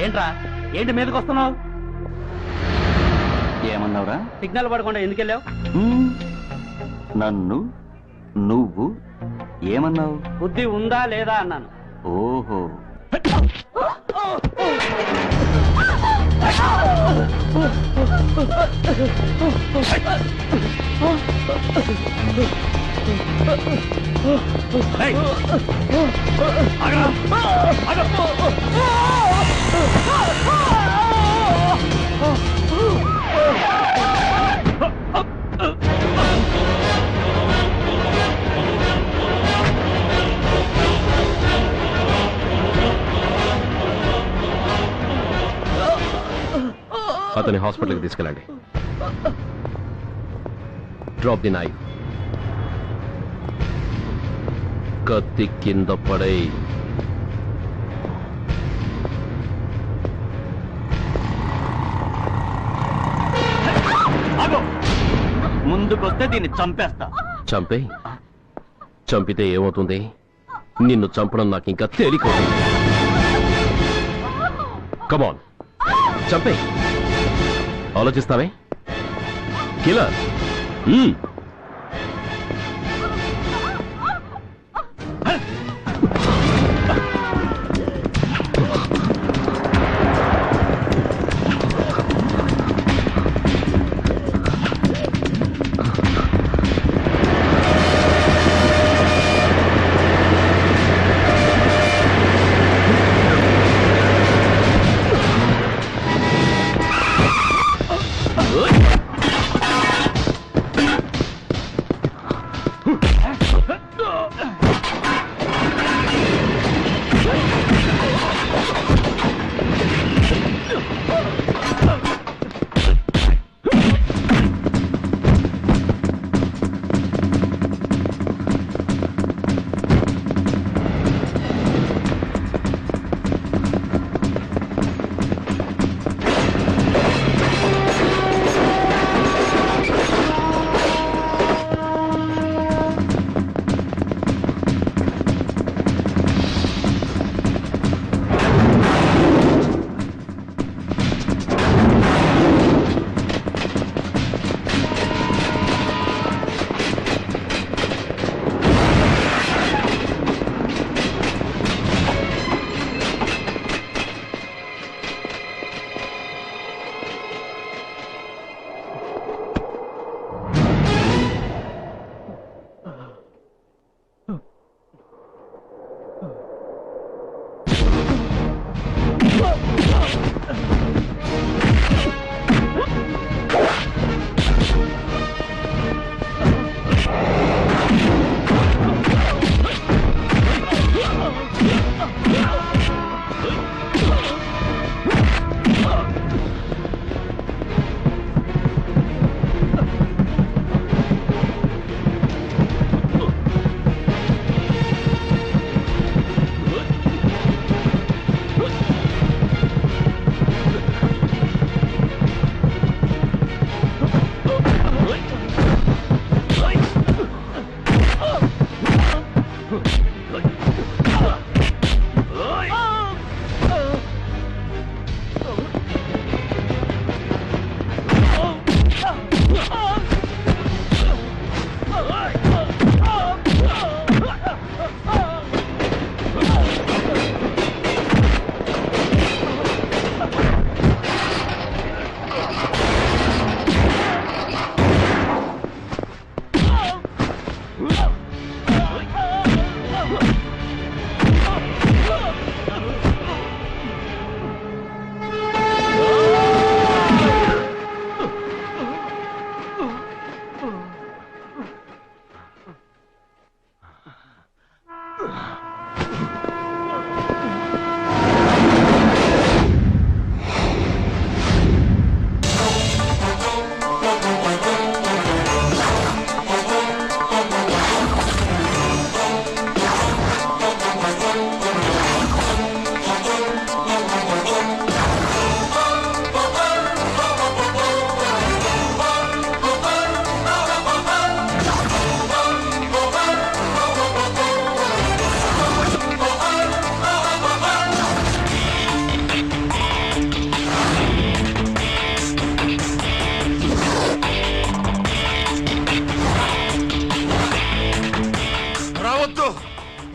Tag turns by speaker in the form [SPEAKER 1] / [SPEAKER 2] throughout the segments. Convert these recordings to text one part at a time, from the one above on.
[SPEAKER 1] ఏంట్రా ఏంటి మీదకి వస్తున్నావు?
[SPEAKER 2] ఏమన్నావురా?
[SPEAKER 1] సిగ్నల్ పడకుండా ఎందుకు వెళ్ళావు?
[SPEAKER 2] నన్ను నువ్వు ఏమన్నావు?
[SPEAKER 1] బుద్ధి ఉందా లేదా అన్నాను.
[SPEAKER 2] ఓహో,
[SPEAKER 3] అతని హాస్పిటల్కి తీసుకెళ్ళండి. Drop the knife. కత్తి కింద పడై.
[SPEAKER 2] ముందుకొస్తే దీన్ని చంపేస్తా.
[SPEAKER 3] చంపే. చంపితే ఏమవుతుంది? నిన్ను చంపడం నాకు ఇంకా తేలికవుతుంది. కమాన్, చంపే. ఆలోచిస్తావే కిల్లర్.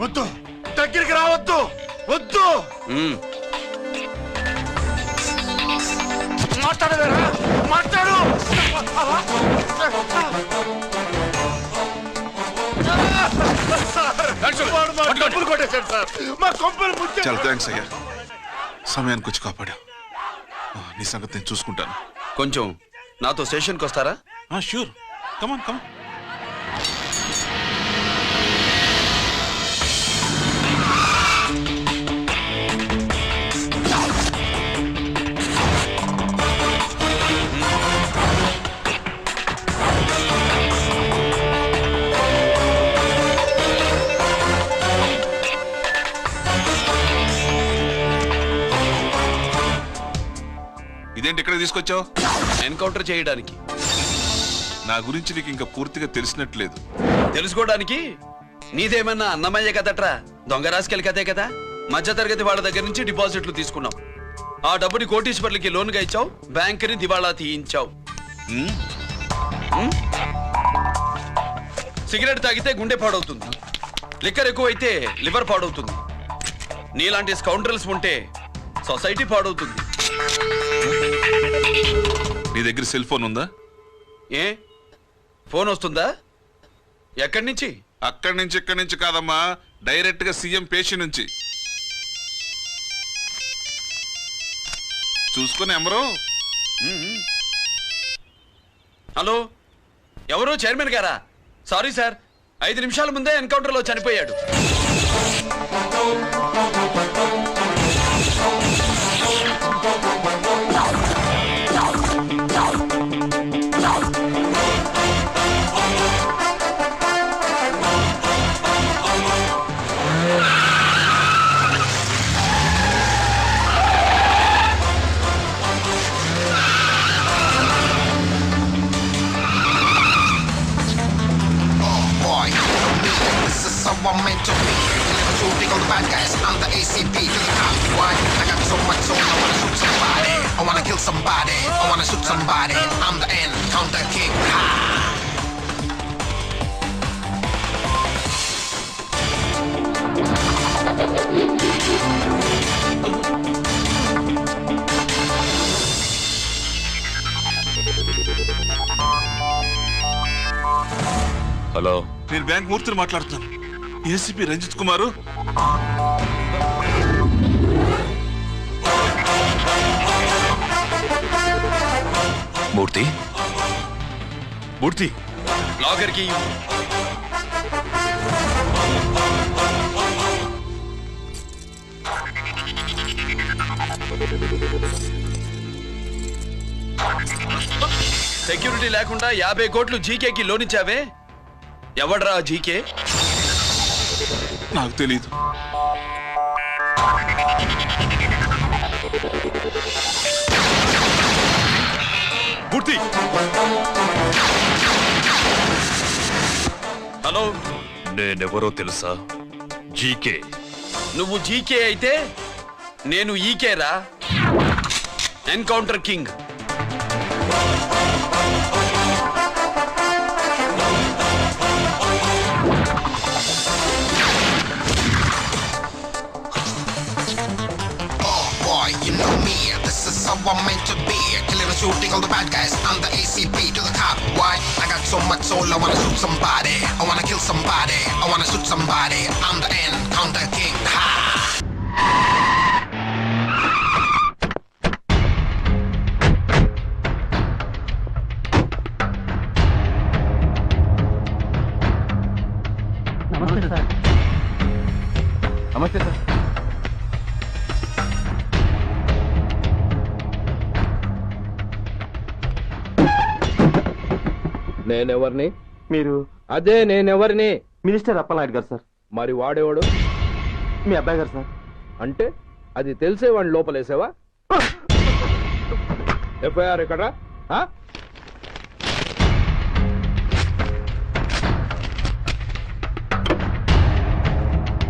[SPEAKER 4] వద్దు, దగ్గరికి రావద్దు, వద్దు. మాట్లాడవేరా, మాట్లాడు. వాడు మా డబ్బులు కొట్టేశాడు సార్, మా కొంపలు ముచ్చాడు.
[SPEAKER 5] చాలా థ్యాంక్స్ అయ్యా, సమయానికి వచ్చి కాపాడా. నీ సంగతి నేను చూసుకుంటాను.
[SPEAKER 6] కొంచెం నాతో స్టేషన్కి వస్తారా?
[SPEAKER 5] షూర్, కమాన్ కమాన్. ఇదేంటి ఇక్కడ తీసుకొచ్చావు?
[SPEAKER 6] ఎన్కౌంటర్ చేయడానికి.
[SPEAKER 5] నా గురించి నీకు ఇంకా పూర్తిగా తెలిసినట్లేదు.
[SPEAKER 6] తెలుసుకోవడానికి నీదేమన్నా అన్నమయ్య కదట్రా, దొంగ రాసుకెళ్ళి కదే కదా. మధ్యతరగతి వాళ్ళ దగ్గర నుంచి డిపాజిట్లు తీసుకున్నావు, ఆ డబ్బుని కోటీశ్వర్లకి లోన్గా ఇచ్చావు, బ్యాంకుని దివాళా తీయించావు. సిగరెట్ తాగితే గుండె పాడవుతుంది, లిక్కర్ ఎక్కువైతే లివర్ పాడవుతుంది. నీలాంటి స్కౌండ్రల్స్ ఉంటే సొసైటీ పాడవుతుంది.
[SPEAKER 5] నీ దగ్గర సెల్ ఫోన్ ఉందా?
[SPEAKER 6] ఏ ఫోన్ వస్తుందా? ఎక్కడి నుంచి?
[SPEAKER 5] అక్కడి నుంచి ఇక్కడి నుంచి కాదమ్మా, డైరెక్ట్ గా సీఎం పేషి నుంచి. చూసుకుని ఎవరు?
[SPEAKER 6] హలో, ఎవరు? చైర్మన్ గారా? సారీ సార్, 5 నిమిషాల ముందే ఎన్కౌంటర్ లో చనిపోయాడు.
[SPEAKER 7] I'm meant to be. Never shooting all the bad guys. I'm the ACP to the top. Why? I got so much soul. I wanna shoot somebody. I wanna kill somebody. I wanna shoot somebody. I'm the encounter king.
[SPEAKER 5] Hello, నేను bank మూర్తిని మాట్లాడుతున్నాను. ACP Ranjith కుమారు.
[SPEAKER 4] మూర్తి, మూర్తి,
[SPEAKER 6] logger కి security లేకుండా 50 కోట్లు జీకేకి loan ఇచ్చావే, ఎవడ్రా GK?
[SPEAKER 5] నాకు తెలీదు.
[SPEAKER 4] మూర్తి,
[SPEAKER 6] hello,
[SPEAKER 4] నేనెవరో తెలుసా? జీకే.
[SPEAKER 6] నువ్వు జీకే అయితే నేను ఈకే రా, encounter king.
[SPEAKER 7] You know me, this is how I'm meant to be. Killing and shooting all the bad guys. I'm the ACP to the top. Why? I got so much soul. I wanna shoot somebody. I wanna kill somebody. I wanna shoot somebody. I'm the encounter king. Ha!
[SPEAKER 1] నమస్తే sir.
[SPEAKER 2] నమస్తే sir.
[SPEAKER 3] నేనెవరిని?
[SPEAKER 1] మీరు
[SPEAKER 3] అదే నేనెవరిని?
[SPEAKER 1] Minister Appalanaidu గారు sir.
[SPEAKER 3] మరి వాడేవాడు?
[SPEAKER 1] మీ అబ్బాయి గారు సార్.
[SPEAKER 3] అంటే అది తెలిసేవాడిని లోపలేసావా? ఎఫ్ఐఆర్ ఎక్కడ?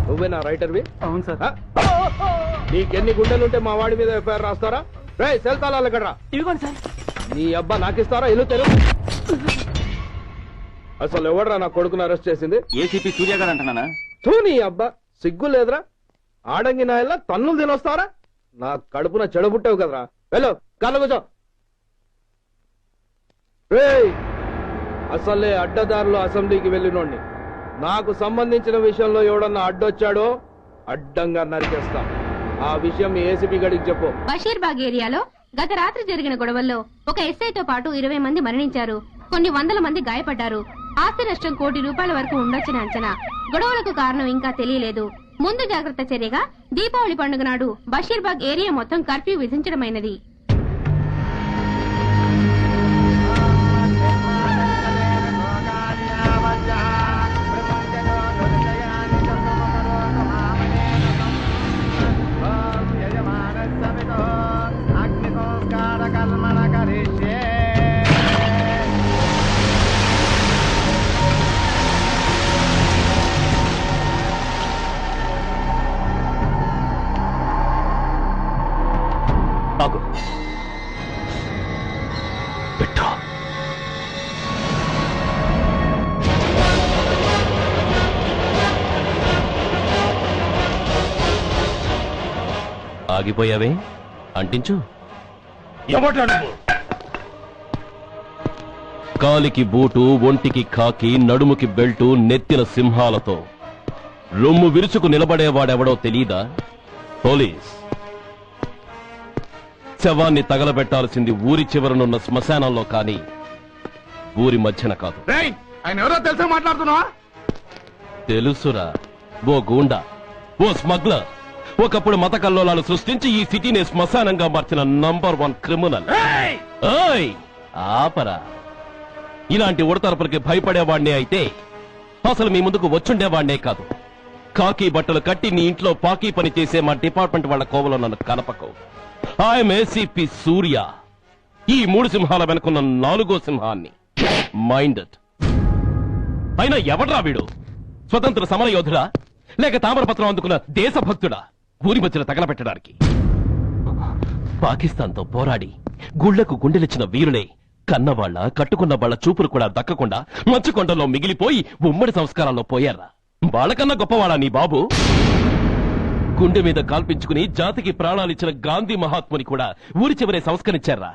[SPEAKER 3] నువ్వే నా రైటర్వి?
[SPEAKER 1] అవును సార్.
[SPEAKER 3] నీకెన్ని గుండెలుంటే మా వాడి మీద ఎఫ్ఐఆర్ రాస్తారా? రే సెల్ తాళాలు ఎక్కడ్రా?
[SPEAKER 1] ఇదిగోండి సార్.
[SPEAKER 3] నీ అబ్బా నాకిస్తారా? ఇల్లు తెలు. అసలు ఎవడ్రా నా కొడుకును అరెస్ట్ చేసింది?
[SPEAKER 2] ఏసీపీ సూర్య గారు అంటున్నానా?
[SPEAKER 3] నీ అబ్బా సిగ్గు లేదురా? ఆడంగి నాయల్లా తన్నులు తినొస్తారా? నా కడుపున చెడబుట్టావు కదరా. వెళ్ళు కళ్ళ కూర్చో. రేయ్, అసలే అడ్డదారులు అసెంబ్లీకి వెళ్ళినోడిని. నాకు సంబంధించిన విషయంలో ఎవడన్నా అడ్డొచ్చాడో అడ్డంగా నరికేస్తా. ఆ విషయం ఏసీపీ గడికి చెప్పు.
[SPEAKER 8] బషీర్బాగ్ ఏరియాలో గత రాత్రి జరిగిన గొడవల్లో ఒక ఎస్ఐతో పాటు 20 మంది మరణించారు. కొన్ని వందల మంది గాయపడ్డారు. ఆస్తి నష్టం ₹1 కోటి వరకు ఉండొచ్చని అంచనా. గొడవలకు కారణం ఇంకా తెలియలేదు. ముందు జాగ్రత్త చర్యగా దీపావళి పండుగ నాడు బషీర్బాగ్ ఏరియా మొత్తం కర్ఫ్యూ విధించడమైనది.
[SPEAKER 9] ఆగిపోయావే, అంటించు. కాలికి బూటు, ఒంటికి కాకి, నడుముకి బెల్టు, నెత్తిన సింహాలతో రొమ్ము విరుచుకు నిలబడేవాడెవడో తెలీదా? పోలీస్. శవాన్ని తగలబెట్టాల్సింది ఊరి చివరనున్న శ్మశానంలో కాని ఊరి మధ్యన కాదు.
[SPEAKER 4] ఆయన ఎవరో తెలుసా మాట్లాడుతున్నావా?
[SPEAKER 9] తెలుసురా, ఓ గూండా, ఓ స్మగ్లర్, ఒకప్పుడు మత కల్లోలాలు సృష్టించి ఈ సిటీని శ్మశానంగా మార్చిన నంబర్ 1 క్రిమినల్. ఓయ్ ఆపరా, ఇలాంటి ఉడతరపులకి భయపడేవాణ్ణే అయితే అసలు మీ ముందుకు వచ్చుండేవాణ్ణే కాదు. కాకి బట్టలు కట్టి నీ ఇంట్లో పాకీ పని చేసే మా డిపార్ట్మెంట్ వాళ్ళ కోవలో నన్ను కలపకు. ఐఎమ్ ఏసీపీ సూర్య, ఈ 3 సింహాల వెనుకున్న 4వ సింహాన్ని. మైండెడ్. అయినా ఎవడ్రా వీడు? స్వతంత్ర సమర యోధుడా లేక తామరపత్రం అందుకున్న దేశభక్తుడా ఊరి మధ్యలో తగలబెట్టడానికి? పాకిస్తాన్తో పోరాడి గుళ్లకు గుండెలిచ్చిన వీరులే కన్నవాళ్ల, కట్టుకున్న వాళ్ల చూపులు కూడా దక్కకుండా మంచుకొండలో మిగిలిపోయి ఉమ్మడి సంస్కారాల్లో పోయారా? వాళ్ళకన్నా గొప్పవాడా నీ బాబు? గుండె మీద కాల్పించుకుని జాతికి ప్రాణాలిచ్చిన గాంధీ మహాత్ముని కూడా ఊరి చివరే సంస్కరించారా?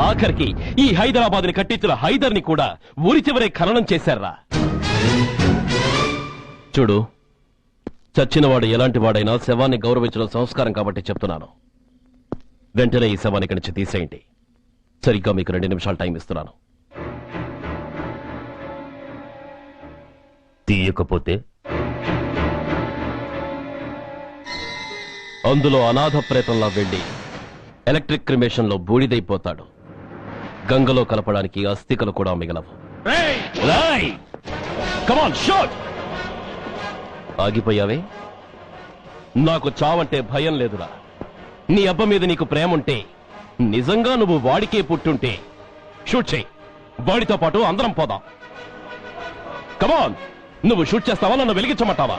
[SPEAKER 9] ఆఖరికి ఈ హైదరాబాద్ ని కట్టించిన హైదర్ ని కూడా ఊరి చివరే ఖననం చేశారా? చూడు, చచ్చినవాడు ఎలాంటి వాడైనా శవాన్ని గౌరవించడం సంస్కారం కాబట్టి చెప్తున్నాను. వెంటనే ఈ శవాన్ని ఇక్కడి నుంచి తీసేయండి. సరిగ్గా మీకు 2 నిమిషాలు టైం ఇస్తున్నాను.
[SPEAKER 10] తీయకపోతే
[SPEAKER 9] అందులో అనాథ ప్రేతంలా వెళ్లి ఎలక్ట్రిక్ క్రిమేషన్ లో బూడిదైపోతాడు. గంగలో కలపడానికి అస్థికలు కూడా మిగలవు. Come on shoot. ఆగిపోయావే? నాకు చావంటే భయం లేదురా. నీ అబ్బ మీద నీకు ప్రేమ ఉంటే, నిజంగా నువ్వు వాడికే పుట్టుంటే షూట్ చేయి. వాడితో పాటు అందరం పోదాం. కమాన్, నువ్వు షూట్ చేస్తావా, నన్ను వెలిగించమంటావా?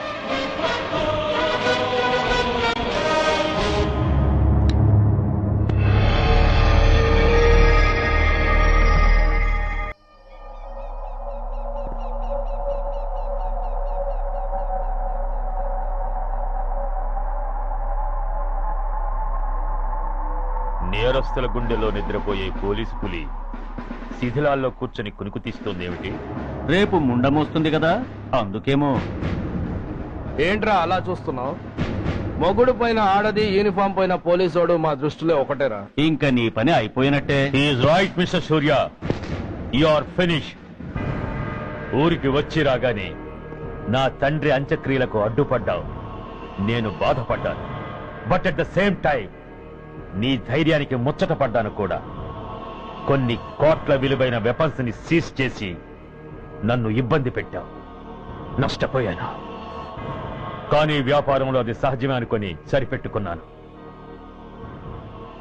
[SPEAKER 10] నేరస్తుల గుండెలో నిద్రపోయే పోలీసు పులి శిథిలాల్లో కూర్చొని కునుకు తీస్తోందేమిటి?
[SPEAKER 2] రేపు ముండమోస్తుంది కదా, అందుకేమో.
[SPEAKER 3] ఏంట్రా అలా చూస్తున్నావు? మొగుడు పైన ఆడది, యూనిఫామ్ పైన పోలీసోడు మా దృష్టిలో ఒకటేరా.
[SPEAKER 2] ఇంకా నీ పని అయిపోయినట్టే.
[SPEAKER 10] Is right mister Surya, you are finish. ఊరికి వచ్చి రాగానే నా తండ్రి అంత్యక్రియలకు అడ్డుపడ్డావు. నేను బాధపడ్డాను. But at the same time నీ ధైర్యానికి ముచ్చట పడ్డాను కూడా. కొన్ని కోట్ల విలువైన వెపన్స్ ని సీజ్ చేసి నన్ను ఇబ్బంది పెట్టావు. నష్టపోయాను. కానీ వ్యాపారంలో అది సహజమే అనుకుని సరిపెట్టుకున్నాను.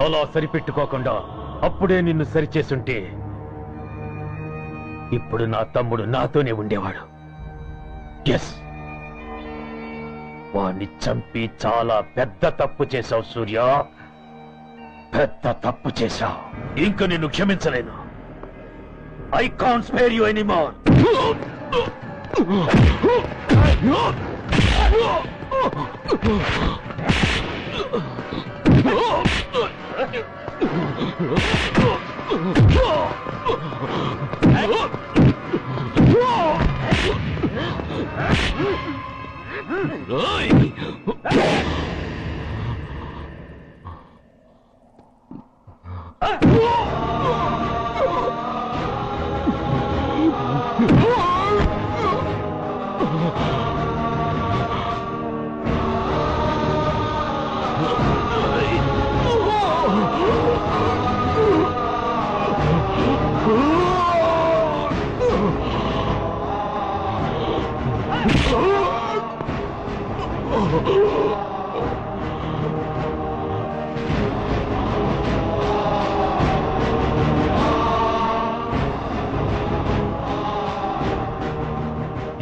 [SPEAKER 10] అలా సరిపెట్టుకోకుండా అప్పుడే నిన్ను సరిచేస్తుంటే ఇప్పుడు నా తమ్ముడు నాతోనే ఉండేవాడు. ఎస్, వాణ్ణి చంపి చాలా పెద్ద తప్పు చేశావు సూర్య. పెద్ద తప్పు చేశావు. ఇంక నిన్ను క్షమించలేను. I can't spare you anymore.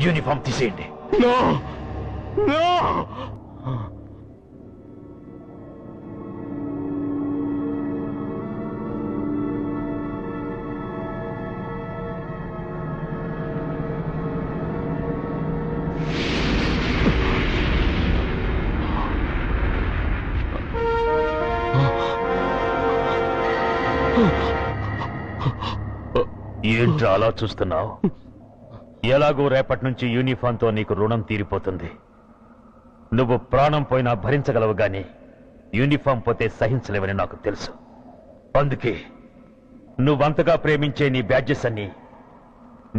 [SPEAKER 10] Uniform తీసేయండి. ఏంట్రా అలా చూస్తున్నావు? ఎలాగో రేపటి నుంచి యూనిఫామ్తో నీకు రుణం తీరిపోతుంది. నువ్వు ప్రాణం పోయినా భరించగలవు గాని యూనిఫామ్ పోతే సహించలేవని నాకు తెలుసు. అందుకే నువ్వంతగా ప్రేమించే నీ బ్యాడ్జెస్ అన్ని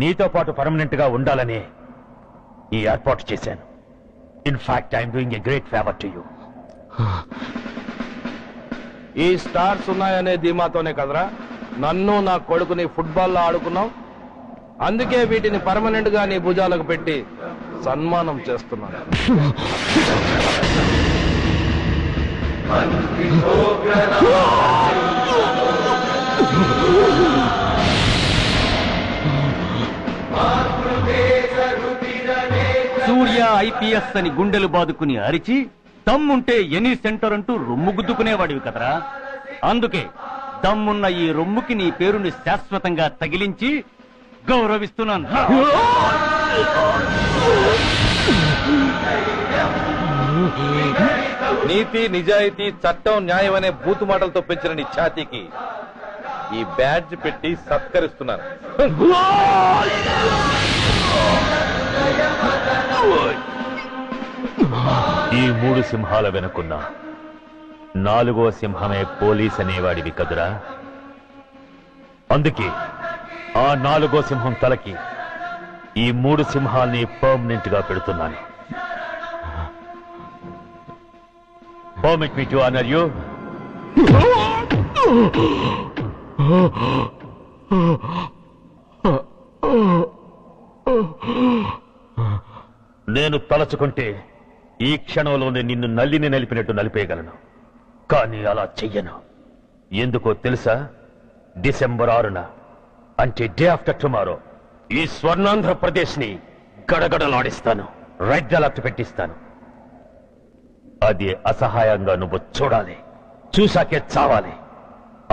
[SPEAKER 10] నీతో పాటు పర్మనెంట్ గా ఉండాలని ఈ ఏర్పాటు చేశాను. In fact I'm doing a great favour to you.
[SPEAKER 3] ఈ స్టార్స్ ఉన్నాయనే ధీమాతోనే కదరా నన్ను నా కొడుకుని ఫుట్బాల్లో ఆడుకున్నావు. అందుకే వీటిని పర్మనెంట్ గా నీ భుజాలకు పెట్టి సన్మానం చేస్తున్నాను.
[SPEAKER 2] సూర్య ఐపీఎస్ అని గుండెలు బాదుకుని అరిచి దమ్ముంటే ఎనీ సెంటర్ అంటూ రొమ్ము గుద్దుకునేవాడివి కదరా. అందుకే దమ్మున్న ఈ రొమ్ముకి నీ పేరుని శాశ్వతంగా తగిలించి గౌరవిస్తున్నాను.
[SPEAKER 3] నీతి, నిజాయితీ, చట్టం, న్యాయం అనే బూతు మాటలతో పెంచిన నీ ఛాతీకి ఈ బ్యాడ్జ్ పెట్టి సత్కరిస్తున్నాను.
[SPEAKER 10] ఈ 3 సింహాల వెనుకున్న 4వ సింహమే పోలీస్ అనేవాడివి కదురా. అందుకే ఆ 4వ సింహం తలకి ఈ 3 సింహాల్ని పర్మనెంట్ గా పెడుతున్నాను. Permit me to honour you. నేను తలచుకుంటే ఈ క్షణంలోనే నిన్ను నల్లిని నలిపినట్టు నలిపేయగలను. కానీ అలా చెయ్యను. ఎందుకో తెలుసా? డిసెంబర్ 6న అంటే డే ఆఫ్టర్ టుమారో ఈ స్వర్ణాంధ్రప్రదేశ్ ని గడగడలాడిస్తాను. రెడ్ అలర్ట్ పెట్టిస్తాను. అది అసహాయంగా నువ్వు చూడాలి. చూశాకే చావాలి.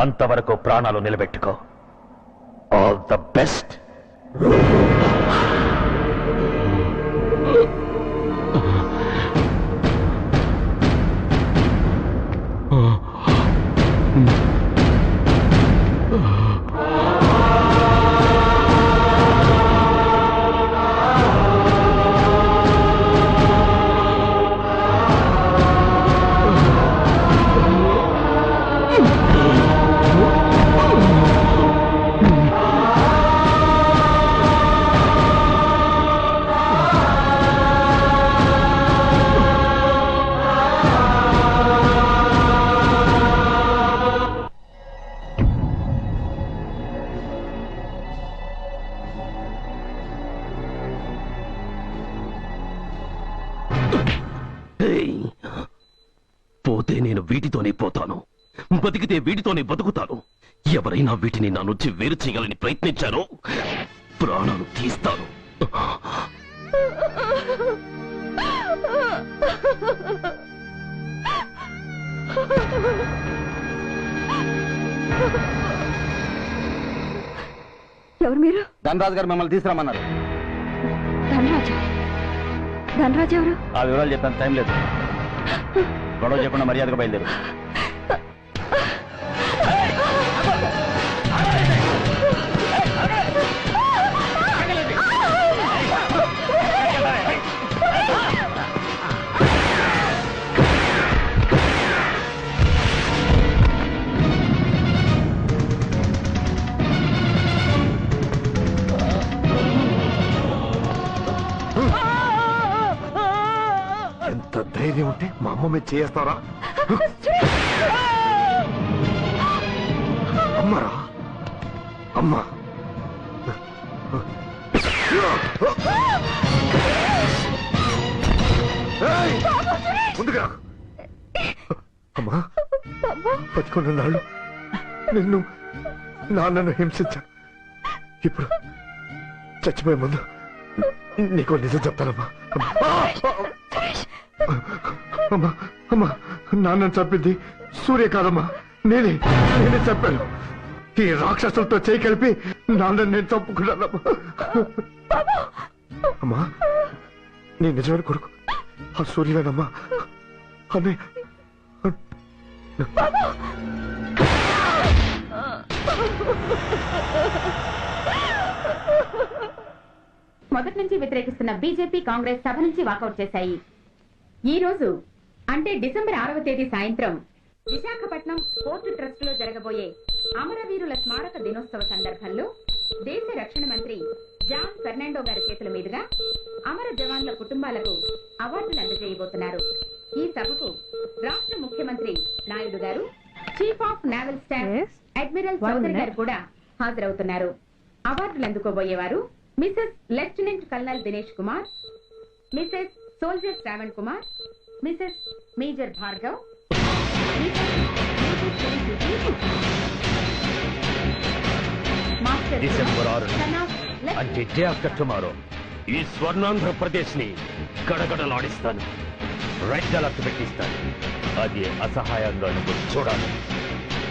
[SPEAKER 10] అంతవరకు ప్రాణాలు నిలబెట్టుకో. All the best.
[SPEAKER 9] పోతే నేను వీటితోనే పోతాను, బతికితే వీటితోనే బతుకుతాను. ఎవరైనా వీటిని నా నుంచి వేరు చేయాలని ప్రయత్నించారో ప్రాణాలు తీస్తాను.
[SPEAKER 8] ఎవరు మీరు?
[SPEAKER 1] ధనరాజు గారు మిమ్మల్ని తీసుకురామన్నారు.
[SPEAKER 8] ధనరాజా, ధనరాజు ఎవరు?
[SPEAKER 2] ఆ వివరాలు చెప్పాను, టైం లేదు. గొడవ చెప్పకుండా మర్యాదగా బయలుదేరు.
[SPEAKER 1] ఎంత ధైర్యం ఉంటే మా అమ్మ మీద చేస్తారా? అమ్మరా అమ్మా, ముందుగా అమ్మా, బతికున్న నాళ్ళు నిన్ను నాన్నను హింసించాను. ఇప్పుడు చచ్చిపోయే ముందు నీకు నిజం చెప్తానమ్మా. అమ్మా అమ్మా, నాన్నను చంపింది సూర్య కాదమ్మా, నేనే చెప్పాను. ఈ రాక్షసులతో చేయి కలిపి నాన్నను నేను చంపుకున్నానమ్మా. అమ్మా, నీ నిజమైన కొడుకు ఆ సూర్యవేనమ్మా. అన్నయ్య
[SPEAKER 11] మొదటి నుంచి వ్యతిరేకిస్తున్న బీజేపీ, కాంగ్రెస్ సభ నుంచి వాకౌట్ చేశాయి. ఈ రోజు అంటే డిసెంబర్ 6వ తేదీ సాయంత్రం విశాఖపట్నం పోర్టు ట్రస్ట్ లో జరగబోయే అమరవీరుల స్మారక దినోత్సవ సందర్భంలో దేశ రక్షణ మంత్రి జాన్ ఫెర్నాండో గారి చేతుల మీదుగా అమర జవాన్ల కుటుంబాలకు అవార్డులు అందజేయబోతున్నారు. ఈ సభకు రాష్ట్ర ముఖ్యమంత్రి నాయుడు గారు, chief of naval staff admiral Chaudhary గారు కూడా హాజరవుతున్నారు. అవార్డులు అందుకోబోయేవారు Mrs lieutenant colonel Dinesh Kumar, Mrs soldier Shravan Kumar, Mrs major Bhargav,
[SPEAKER 10] December 6 అంటే డే ఆఫ్టర్ టుమారో ఈ స్వర్ణాంధ్రప్రదేశ్ ని గడగడలాడిస్తాను. రెడ్ అలర్ట్ పెట్టిస్తాను. అది అసహాయంగా నువ్వు చూడాలి,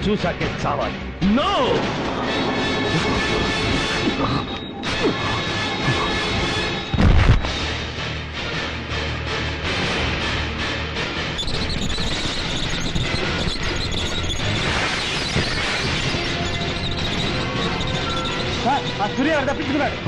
[SPEAKER 10] చూశాకే చావాలి.
[SPEAKER 9] నో!
[SPEAKER 2] ఆ సూర్య తప్పించుకున్నాడు.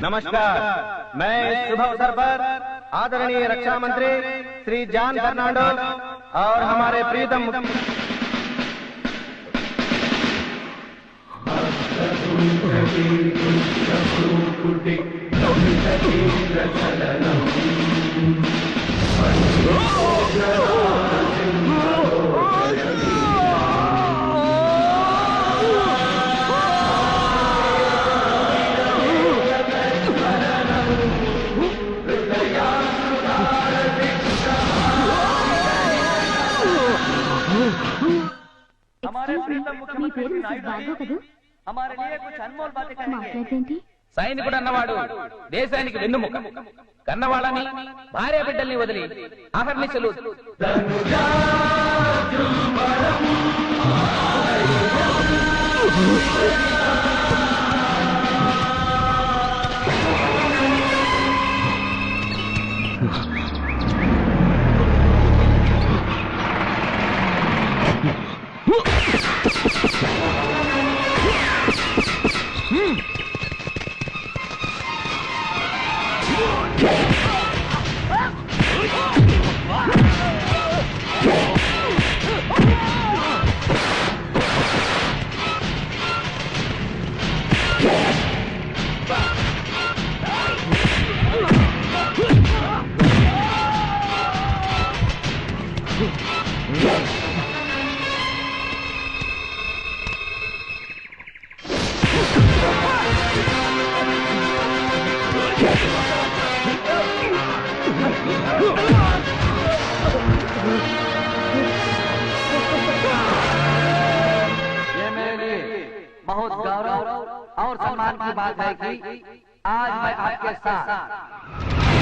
[SPEAKER 1] नमस्कार, मैं इस शुभ अवसर पर आदरणीय रक्षा मंत्री श्री जॉन फर्नांडो और हमारे प्रीतम
[SPEAKER 8] మీ పేరు మిస్సెస్ భార్గవ్ కదూ? మాట్లాడేంటి?
[SPEAKER 12] సైనికుడు అన్నవాడు దేశానికి వెన్నుముక. కన్నవాళ్ళని భార్య బిడ్డల్ని వదిలి అహర్నిశలు बहुत गौरव और सम्मान की बात है कि आज मैं आपके साथ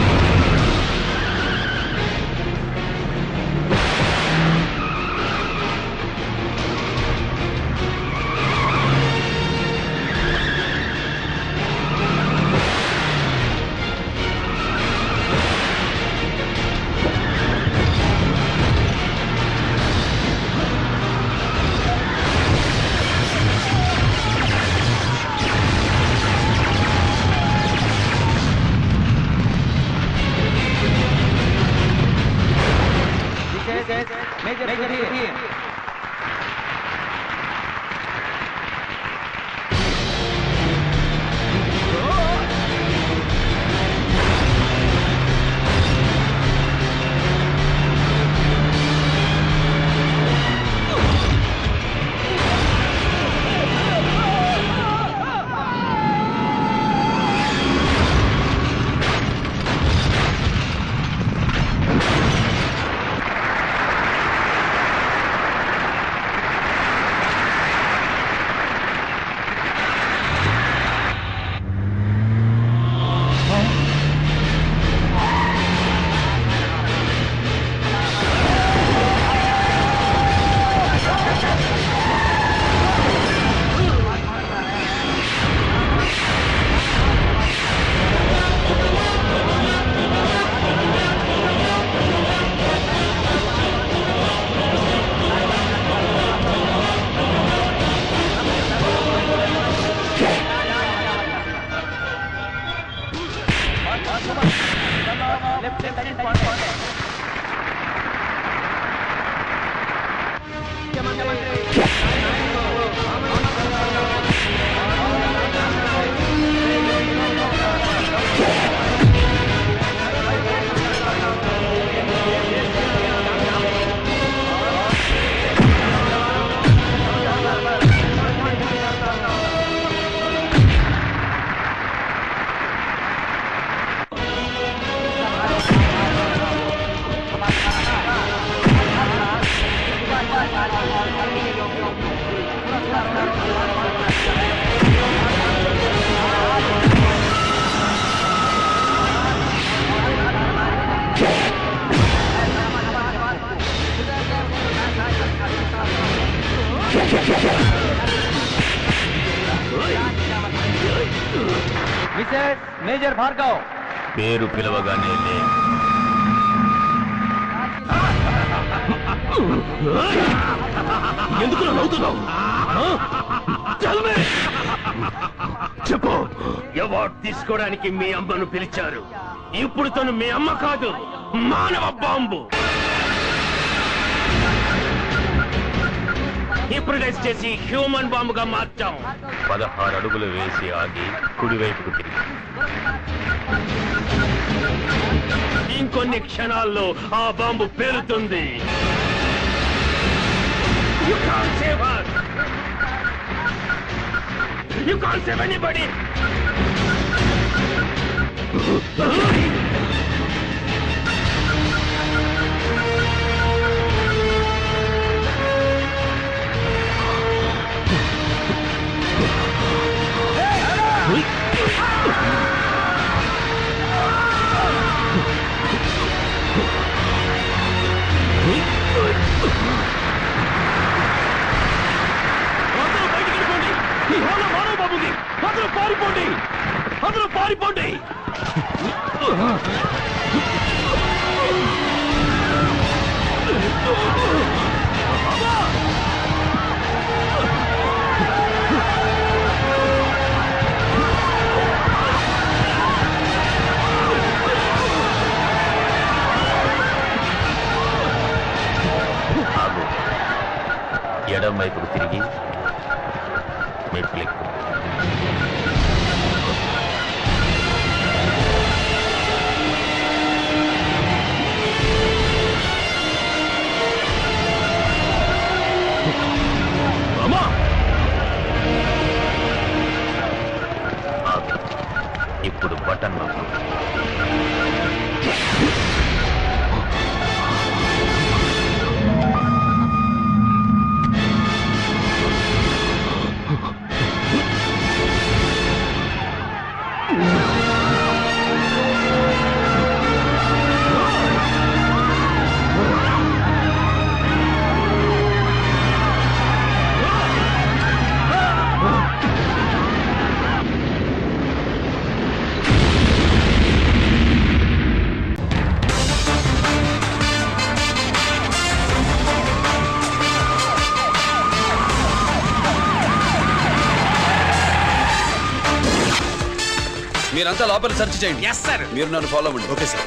[SPEAKER 13] మిసెస్ మేజర్ భార్గవ్
[SPEAKER 10] పేరు పిలవగానే లే.
[SPEAKER 9] ఎందుకు నవ్వుతున్నావు?
[SPEAKER 10] చెప్పు, అవార్డు తీసుకోవడానికి మీ అమ్మను పిలిచారు. ఇప్పుడు తను మీ అమ్మ కాదు, మానవ బాంబు.
[SPEAKER 9] హైబ్రిడైజ్ చేసి హ్యూమన్ బాంబుగా మార్చాం. 16 అడుగులు వేసి ఆగి కుడివైపుకు తిరిగి ఇంకొన్ని క్షణాల్లో ఆ bomb పేలుతుంది. You can't save us. You can't save anybody. అందరూ పారిపోండి, అందరూ పారిపోండి. ఎడం వైపుకు తిరిగి మెట్లెక్కు. ఇప్పుడు బటన్ నొక్కు.
[SPEAKER 6] మీరంతా లోపల సెర్చ్ చేయండి.
[SPEAKER 13] Yes sir.
[SPEAKER 6] మీరు నన్ను ఫాలో అవ్వండి.
[SPEAKER 5] Okay sir.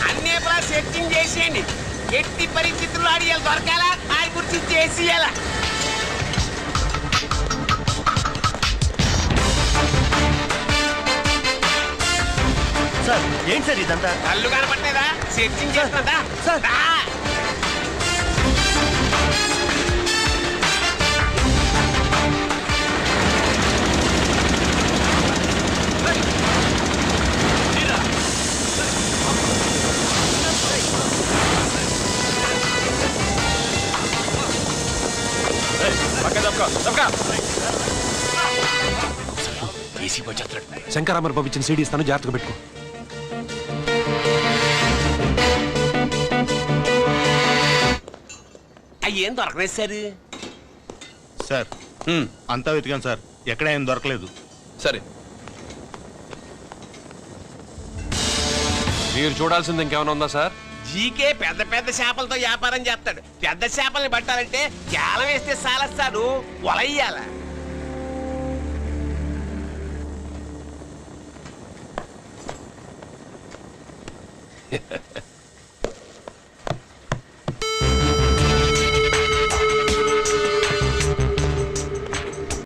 [SPEAKER 13] అన్ని సెర్చింగ్ చేసేయండి. ఎట్టి పరిస్థితుల్లో అడియాలి దొరకాలా ఆడి గురించి చేసేయాలా.
[SPEAKER 14] సార్ ఏంటి సార్ ఇదంతా?
[SPEAKER 13] కళ్ళు కనపట్టలేదా? Searching చేస్తున్నదా sir?
[SPEAKER 14] శంకరామర్ బాబు ఇచ్చిన సీడీ ఇస్తాను, జాగ్రత్తగా పెట్టుకో.
[SPEAKER 13] అయ్యేం దొరకలేదు సార్.
[SPEAKER 4] సార్ అంతా వెతికాను సార్, ఎక్కడ ఏం దొరకలేదు.
[SPEAKER 6] సరే,
[SPEAKER 14] మీరు చూడాల్సింది ఇంకేమైనా ఉందా సార్?
[SPEAKER 13] జీకే పెద్ద పెద్ద చేపలతో వ్యాపారం చేస్తాడు. పెద్ద చేపల్ని పట్టాలంటే కేలం వేస్తే సాలస్తాడు, వలయ్యాల.